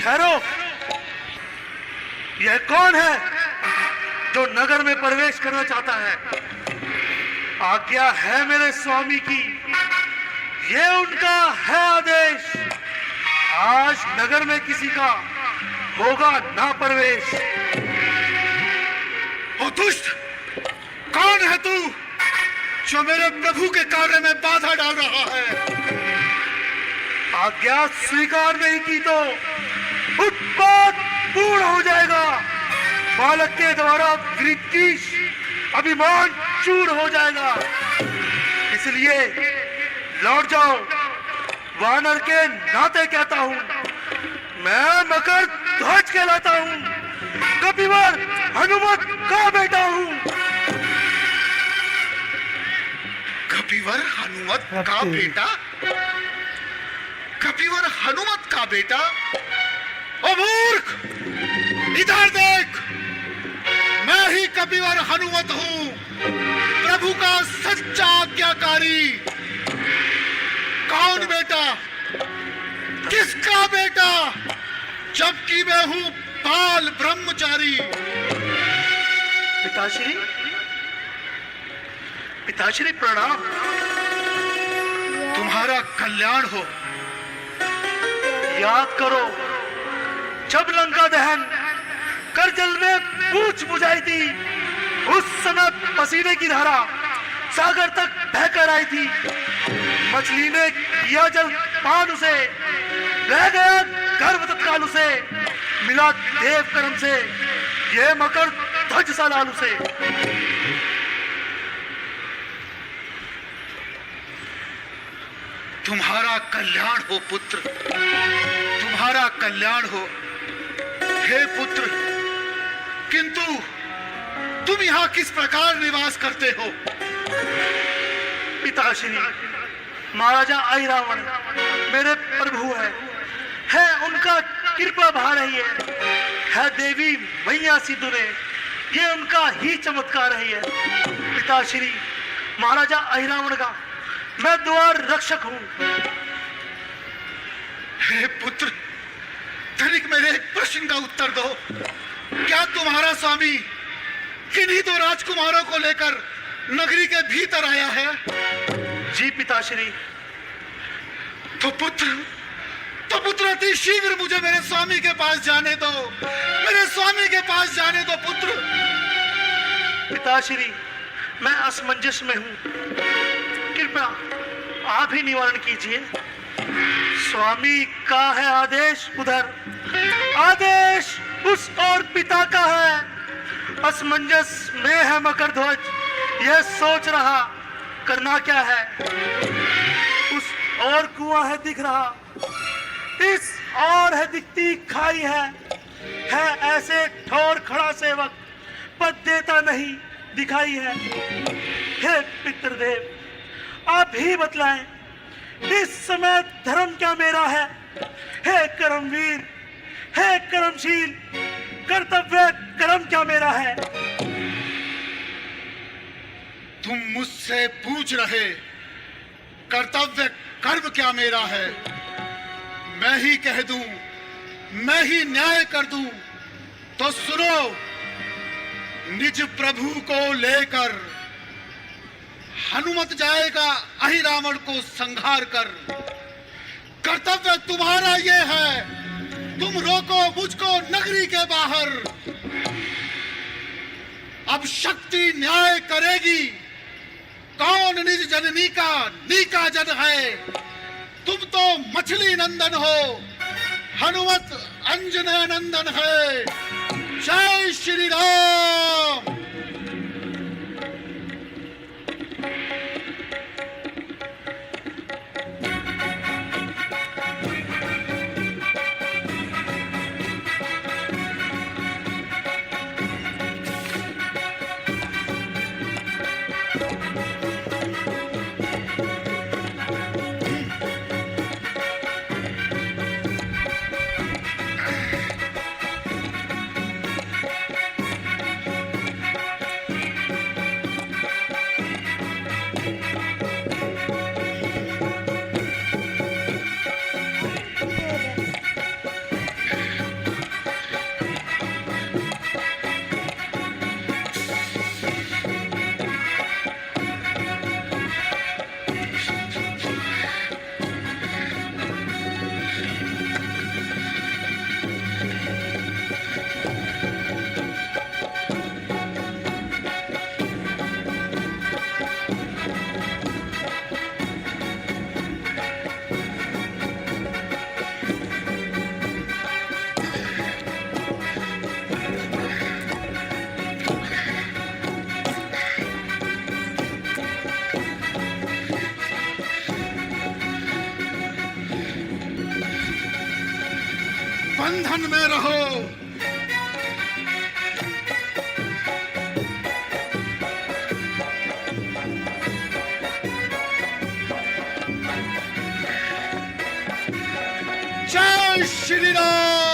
ठहरो। यह कौन है जो नगर में प्रवेश करना चाहता है? आज्ञा है मेरे स्वामी की, ये उनका है आदेश। आज नगर में किसी का होगा ना प्रवेश। ओ दुष्ट, कौन है तू जो मेरे प्रभु के कार्य में बाधा डाल रहा है? आज्ञा स्वीकार नहीं की तो उत्पात पूर्ण हो जाएगा। बालक के द्वारा वृत्ति अभिमान चूर हो जाएगा। इसलिए लौट जाओ। वानर के नाते कहता हूं, मैं मकर ध्वज कहलाता हूं, कपिवर हनुमत का बेटा हूं। कपिवर हनुमत का बेटा? कपिवर हनुमत का बेटा? ओ मूर्ख, इधर देख, मैं ही कपिवर हनुमत हूं, प्रभु का सच्चा आज्ञाकारी। कौन बेटा? किसका बेटा? जबकि मैं हूं बाल ब्रह्मचारी। पिताश्री, पिताश्री प्रणाम। तुम्हारा कल्याण हो। याद करो, जब लंका दहन कर जल में पूछ बुझाई थी, उस समय पसीने की धारा सागर तक बहकर आई थी। मछली ने किया जल पान उसे, रह गया गर्भ तत्काल उसे, मिला देव कर्म से ये मकर ध्वज सा लाल उसे। तुम्हारा कल्याण हो पुत्र, तुम्हारा कल्याण हो। हे पुत्र, किंतु तुम यहाँ किस प्रकार निवास करते हो? पिताश्री, महाराजा अहिरावण मेरे प्रभु है उनका कृपा भा रही है देवी मैया सिद्धू ने, ये उनका ही चमत्कार है। पिताश्री, महाराजा अहिरावण का मैं द्वार रक्षक हूं। हे पुत्र, तनिक मेरे एक प्रश्न का उत्तर दो। क्या तुम्हारा स्वामी किन्हीं दो राजकुमारों को लेकर नगरी के भीतर आया है? जी पिताश्री। तो पुत्र अति शीघ्र मुझे मेरे स्वामी के पास जाने दो, मेरे स्वामी के पास जाने दो पुत्र। पिताश्री, मैं असमंजस में हूं, कृपया आप ही निवारण कीजिए। स्वामी का है आदेश, उधर आदेश उस और पिता का है। असमंजस में है मकर ध्वज, यह सोच रहा करना क्या है। उस और कुआं है दिख रहा, इस और है दिखती खाई है ऐसे ठोर खड़ा सेवक, पद देता नहीं दिखाई है। हे पितृदेव, आप ही बतलाएं, इस समय धर्म क्या मेरा है? हे कर्मवीर, हे कर्मशील, कर्तव्य कर्म क्या मेरा है? तुम मुझसे पूछ रहे कर्तव्य कर्म क्या मेरा है? मैं ही कह दूं, मैं ही न्याय कर दूं, तो सुनो। निज प्रभु को लेकर हनुमत जाएगा अहिरावण को संहार कर। कर्तव्य तुम्हारा ये है, तुम रोको मुझको नगरी के बाहर। अब शक्ति न्याय करेगी, कौन निज जननी का नीका जन है? तुम तो मछली नंदन हो, हनुमत अंजन नंदन है। जय श्री राम। बंधन में रहो। जय श्री राम।